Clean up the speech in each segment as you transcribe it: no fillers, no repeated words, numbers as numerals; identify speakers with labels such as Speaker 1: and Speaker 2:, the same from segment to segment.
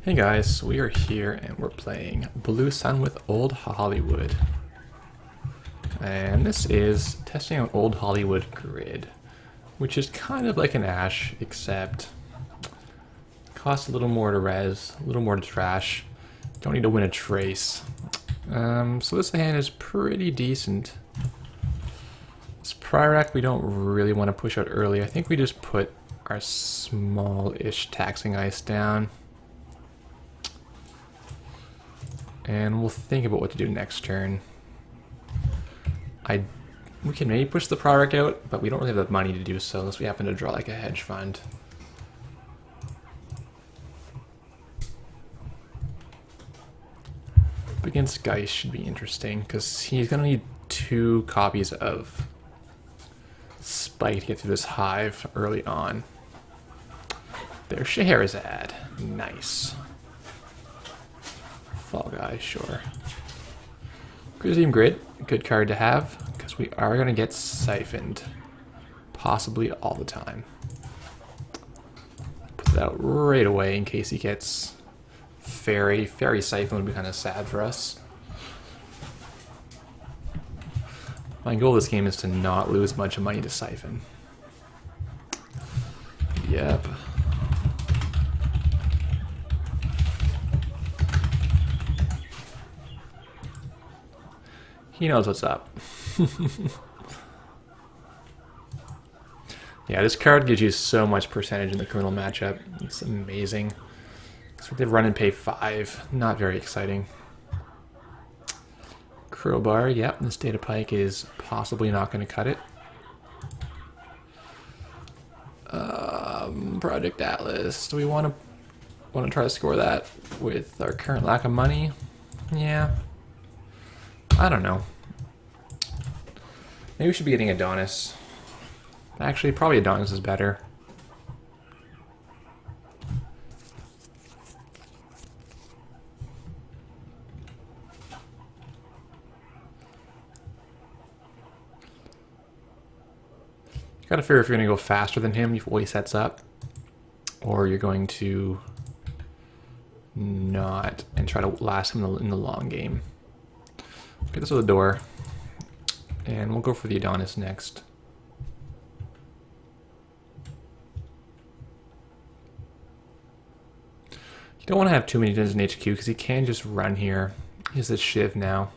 Speaker 1: Hey guys, we are here and we're playing Blue Sun with Old Hollywood. And this is testing an Old Hollywood grid, which is kind of like an Ash, except costs a little more to res, a little more to trash. Don't need to win a trace. So this hand is pretty decent. This prior act we don't really want to push out early. I think we just put our small-ish taxing ice down. And we'll think about what to do next turn. We can maybe push the product out, but we don't really have the money to do so unless we happen to draw like a hedge fund. Up against Geist should be interesting because he's going to need 2 copies of Spike to get through this hive early on. There's Scheherazade. Nice. Fall Guy, sure. Grizzlium Grid, good card to have, because we are going to get siphoned. Possibly all the time. Put that out right away in case he gets Fairy. Fairy Siphon would be kind of sad for us. My goal this game is to not lose much money to Siphon. Yep. He knows what's up. Yeah, this card gives you so much percentage in the criminal matchup. It's amazing. So they run and pay 5. Not very exciting. Crowbar, yep, this data pike is possibly not going to cut it. Project Atlas. Do we want to try to score that with our current lack of money? Yeah. I don't know. Maybe we should be getting Adonis. Actually, probably Adonis is better. You gotta figure if you're gonna go faster than him before he sets up, or you're going to not and try to last him in the long game. Get this to the door, and we'll go for the Adonis next. You don't want to have too many dungeons in HQ because he can just run here. He has this Shiv now.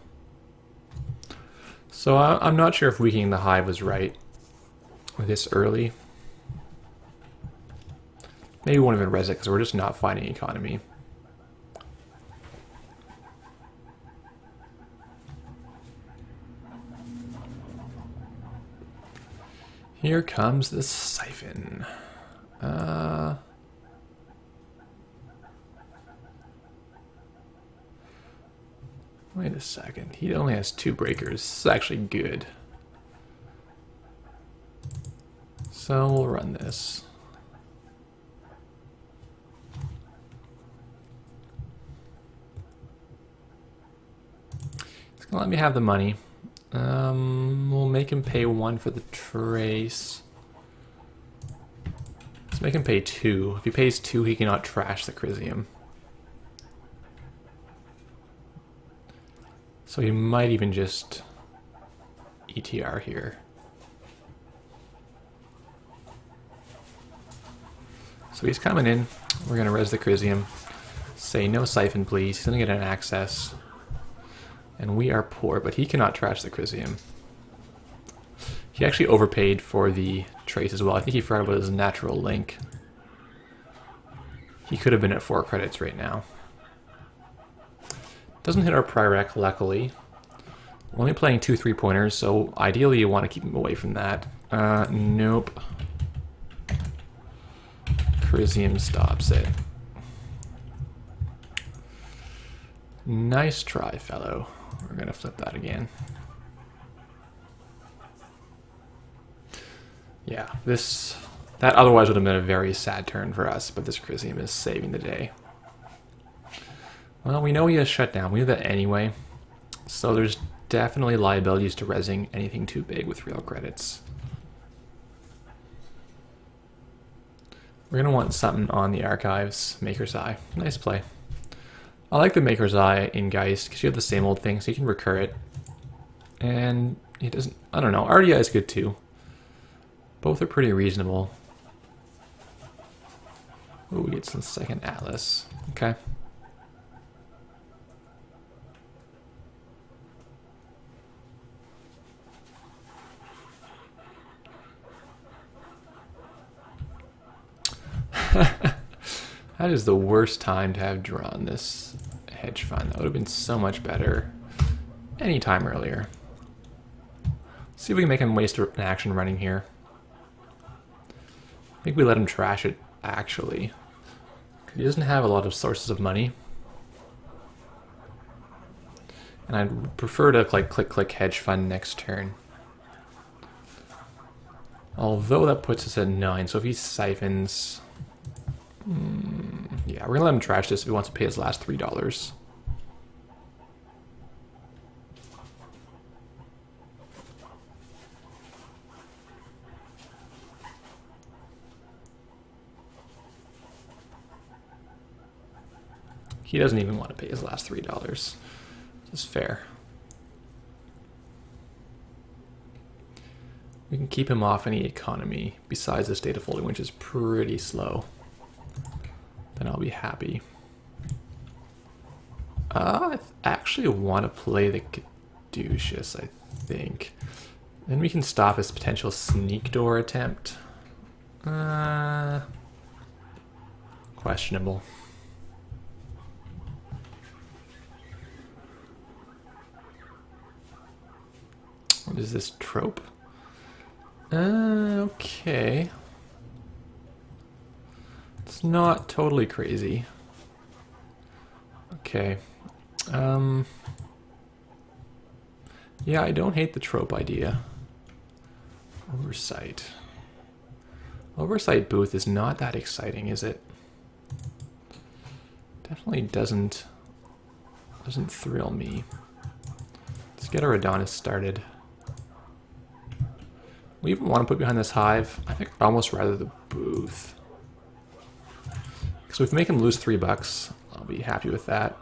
Speaker 1: So I'm not sure if weakening the hive was right this early. Maybe we won't even res it because we're just not finding economy. Here comes the siphon. Wait a second. He only has 2 breakers. This is actually good. So we'll run this. It's gonna let me have the money. We'll make him pay 1 for the trace. Let's make him pay 2. If he pays 2, he cannot trash the Chrysium. So he might even just ETR here. So he's coming in. We're gonna res the Chrysium. Say no siphon, please. He's gonna get an access. And we are poor, but he cannot trash the Chrysium. He actually overpaid for the trace as well. I think he forgot about his natural link. He could have been at 4 credits right now. Doesn't hit our Prirac, luckily. We're only playing 2 3-pointers, so ideally you want to keep him away from that. Nope. Chrysium stops it. Nice try, fellow. We're going to flip that again. Yeah, that otherwise would have been a very sad turn for us, but this Chrysium is saving the day. Well, we know he has shut down. We knew that anyway. So there's definitely liabilities to resing anything too big with real credits. We're going to want something on the archives. Maker's Eye. Nice play. I like the Maker's Eye in Geist because you have the same old thing, so you can recur it. And it doesn't, I don't know, RDI is good too. Both are pretty reasonable. Oh, we get some second Atlas. Okay. That is the worst time to have drawn this hedge fund. That would have been so much better any time earlier. See if we can make him waste an action running here. I think we let him trash it, actually. He doesn't have a lot of sources of money. And I'd prefer to like click hedge fund next turn. Although that puts us at 9, so if he siphons... yeah, we're gonna let him trash this if he wants to pay his last $3. He doesn't even want to pay his last $3. This is fair. We can keep him off any economy besides this data folding, which is pretty slow. Then I'll be happy. I actually want to play the Caduceus, I think. Then we can stop his potential sneak door attempt. Questionable. What is this trope? Okay. It's not totally crazy. Okay. Yeah, I don't hate the trope idea. Oversight. Oversight booth is not that exciting, is it? Definitely doesn't thrill me. Let's get our Adonis started. We even want to put behind this hive. I think I'd almost rather the booth. So if we make him lose $3, I'll be happy with that.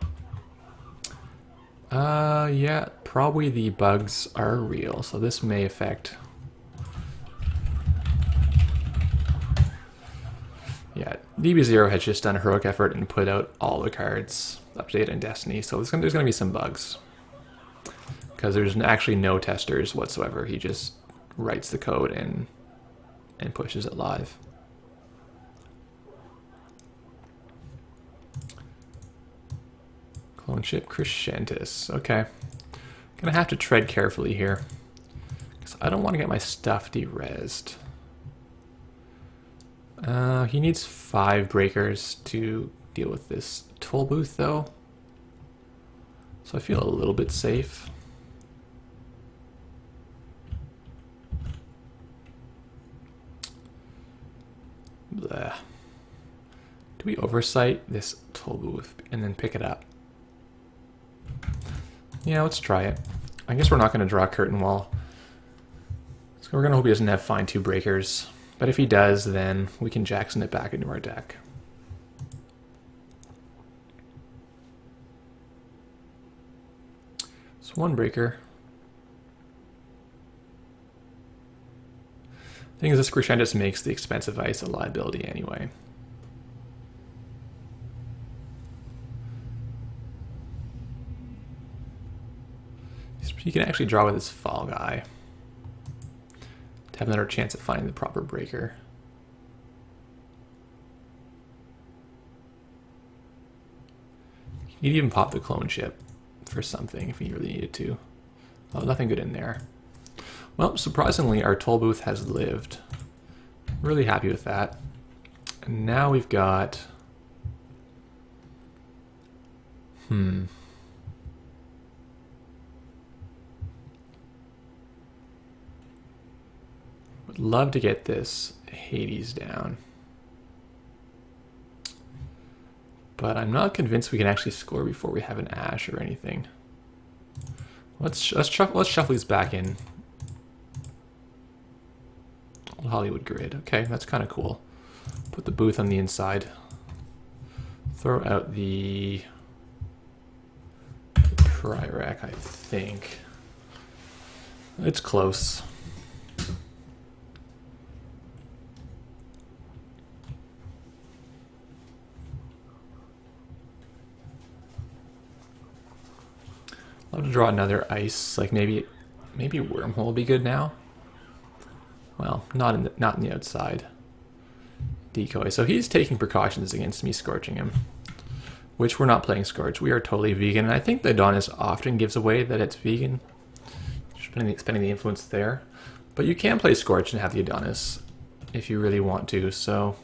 Speaker 1: Yeah, probably the bugs are real, so this may affect... Yeah, DB0 has just done a heroic effort and put out all the cards, update and Destiny, so there's going to be some bugs. Because there's actually no testers whatsoever, he just writes the code and pushes it live. Clone ship Crescentus. Okay. Gonna have to tread carefully here. Because I don't want to get my stuff de-rezzed. He needs 5 breakers to deal with this toll booth though. So I feel a little bit safe. Blech. Do we oversight this toll booth and then pick it up? Yeah, let's try it. I guess we're not going to draw a curtain wall. So we're going to hope he doesn't have fine 2 breakers. But if he does, then we can Jackson it back into our deck. So 1 breaker. The thing is, this Crescentus makes the expensive ice a liability anyway. He can actually draw with his Fall Guy to have another chance at finding the proper breaker. He'd even pop the clone ship for something if he really needed to. Oh, nothing good in there. Well, surprisingly, our toll booth has lived. Really happy with that. And now we've got... Would love to get this Hades down. But I'm not convinced we can actually score before we have an Ash or anything. Let's shuffle these back in. Old Hollywood grid. Okay, that's kind of cool. Put the booth on the inside. Throw out the Tri-Rack, I think. It's close. Love to draw another ice, like maybe Wormhole will be good now. Well, not in the outside. Decoy. So he's taking precautions against me scorching him, which we're not playing Scorch. We are totally vegan, and I think the Adonis often gives away that it's vegan. Spending the influence there. But you can play Scorch and have the Adonis if you really want to, so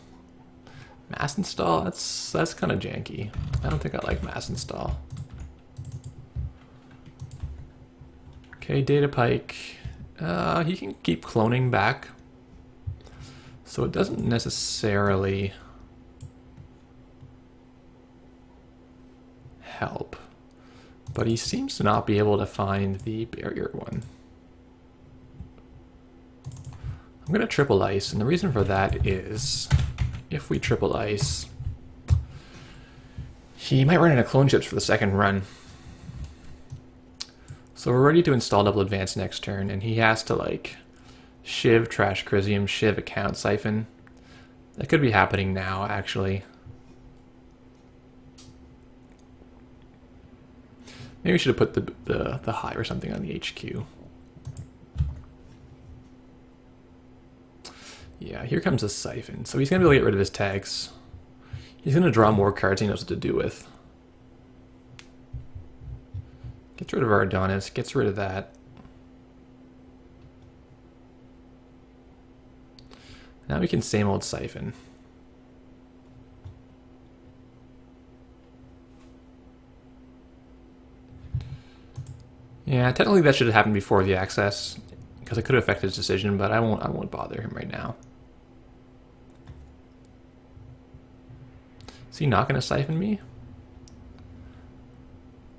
Speaker 1: mass install, that's kind of janky. I don't think I like mass install. Okay, Data Pike. He can keep cloning back, so it doesn't necessarily help. But he seems to not be able to find the barrier one. I'm going to triple ice, and the reason for that is if we triple ice, he might run into clone chips for the second run. So we're ready to install double advance next turn, and he has to like shiv, trash Crisium, shiv, account, siphon. That could be happening now, actually. Maybe we should have put the high or something on the HQ. Yeah, here comes a siphon. So he's going to be able to get rid of his tags. He's going to draw more cards he knows what to do with. Gets rid of our Adonis, gets rid of that. Now we can same old siphon. Yeah, technically that should have happened before the access, because it could have affected his decision, but I won't bother him right now. Is he not going to siphon me?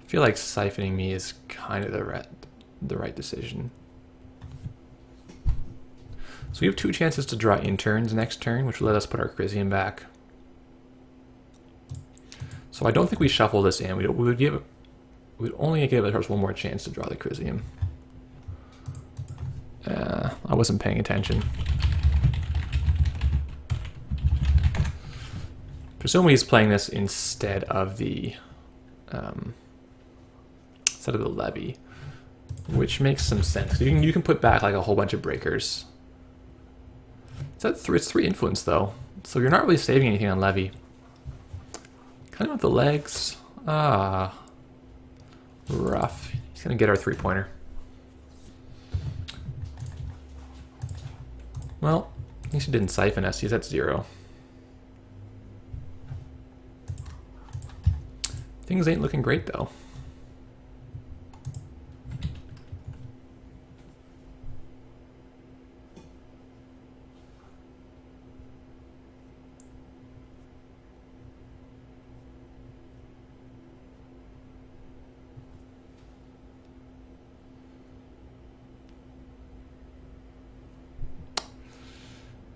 Speaker 1: I feel like siphoning me is kind of the right decision. So we have 2 chances to draw interns next turn, which will let us put our Crisium back. So I don't think we shuffle this in. We would only give ourselves one more chance to draw the Crisium. I wasn't paying attention. Presumably he's playing this instead of the levy, which makes some sense. You can put back like a whole bunch of breakers. It's 3 influence though, so you're not really saving anything on levy. Kind of with the legs. Rough. He's gonna get our 3-pointer. Well, at least he didn't siphon us. He's at 0. Things ain't looking great though.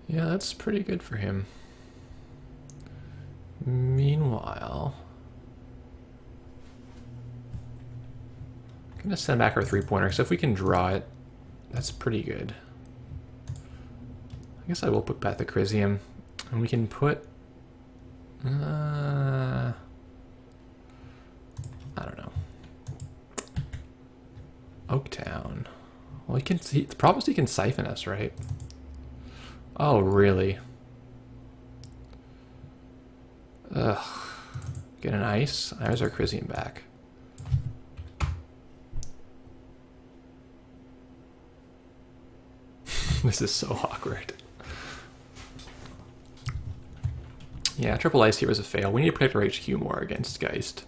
Speaker 1: Yeah, that's pretty good for him. Meanwhile, I'm gonna send back our 3-pointer, so if we can draw it, that's pretty good. I guess I will put back the Crisium, and we can put I don't know. Oaktown. Well, the problem is he can siphon us, right? Oh, really? Ugh. Get an ice. There's our Crisium back. This is so awkward. Yeah, triple ice here was a fail. We need to protect our HQ more against Geist.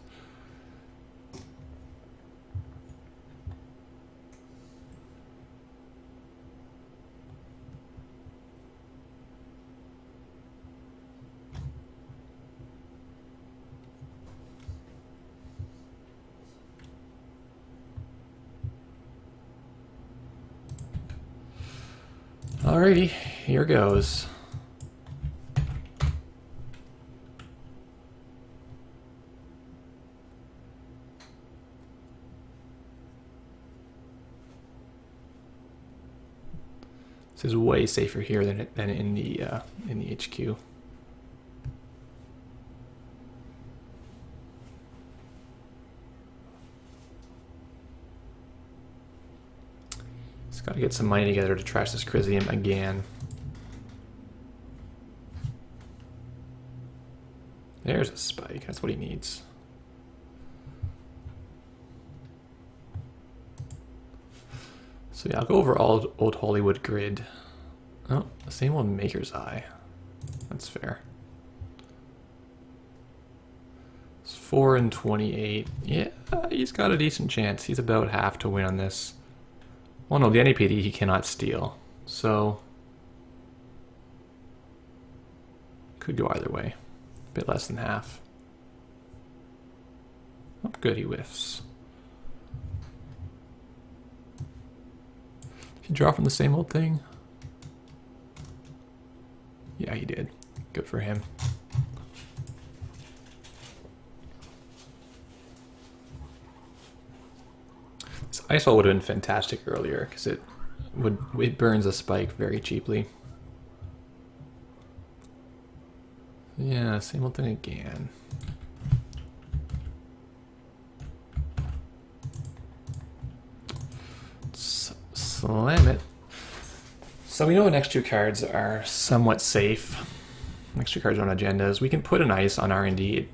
Speaker 1: Alrighty, here goes. This is way safer here than in the HQ. Just got to get some money together to trash this Chrysium again. There's a spike. That's what he needs. So yeah, I'll go over old Hollywood grid. Oh, the same old Maker's Eye. That's fair. It's 4 and 28. Yeah, he's got a decent chance. He's about half to win on this. Well, no, the NAPD he cannot steal. So, could go either way. A bit less than half. Oh, good, he whiffs. Did he draw from the same old thing? Yeah, he did. Good for him. This ice wall would have been fantastic earlier because it burns a spike very cheaply. Yeah, same old thing again. Slam it. So we know the next two cards are somewhat safe. Next two cards are on agendas. We can put an ice on R&D. It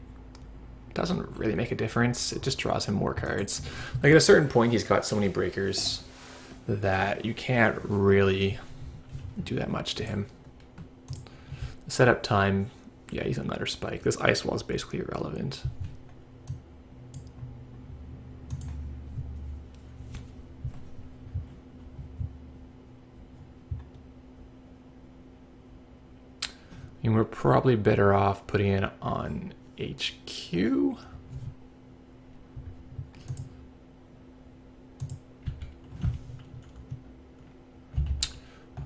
Speaker 1: doesn't really make a difference. It just draws him more cards. Like at a certain point, he's got so many breakers that you can't really do that much to him. Setup time, yeah, he's another spike. This ice wall is basically irrelevant. And we're probably better off putting it on HQ.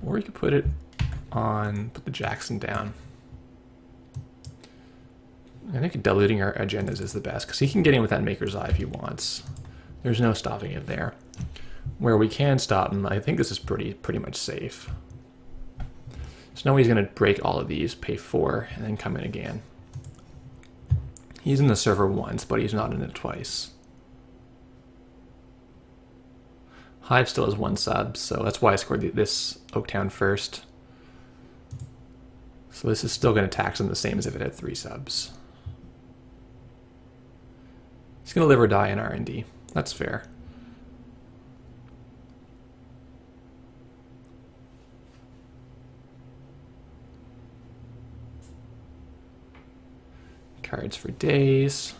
Speaker 1: Or you could put it on, put the Jackson down. I think diluting our agendas is the best, because he can get in with that Maker's Eye if he wants. There's no stopping it there. Where we can stop him, I think this is pretty much safe. So now he's going to break all of these, pay 4, and then come in again. He's in the server once, but he's not in it twice. Hive still has 1 sub, so that's why I scored this Oaktown first. So this is still going to tax him the same as if it had 3 subs. He's going to live or die in R&D. That's fair. Cards for days.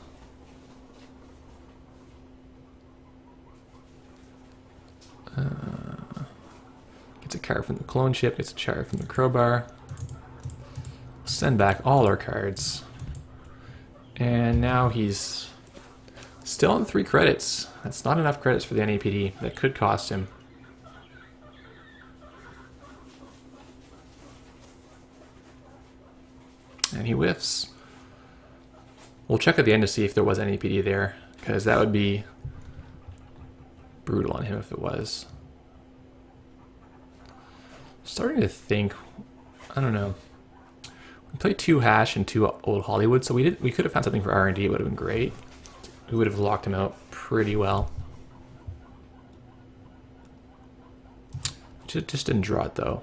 Speaker 1: Gets a card from the clone ship, gets a card from the crowbar. Send back all our cards. And now he's still on 3 credits. That's not enough credits for the NAPD. That could cost him. And he whiffs. We'll check at the end to see if there was NAPD there, because that would be brutal on him if it was. Starting to think, I don't know. We played 2 hash and 2 old Hollywood, so we could have found something for R&D. It would have been great. We would have locked him out pretty well. Just didn't draw it though.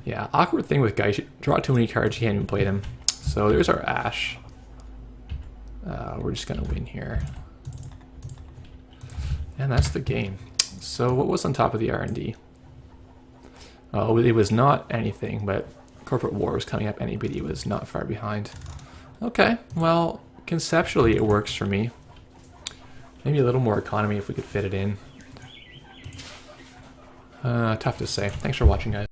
Speaker 1: Yeah, awkward thing with Geist, you draw too many cards, you can't even play them. So there's our Ash. We're just gonna win here. And that's the game. So what was on top of the R&D? Oh, it was not anything, but Corporate War was coming up, NAPD was not far behind. Okay, well, conceptually it works for me. Maybe a little more economy if we could fit it in. Tough to say. Thanks for watching, guys.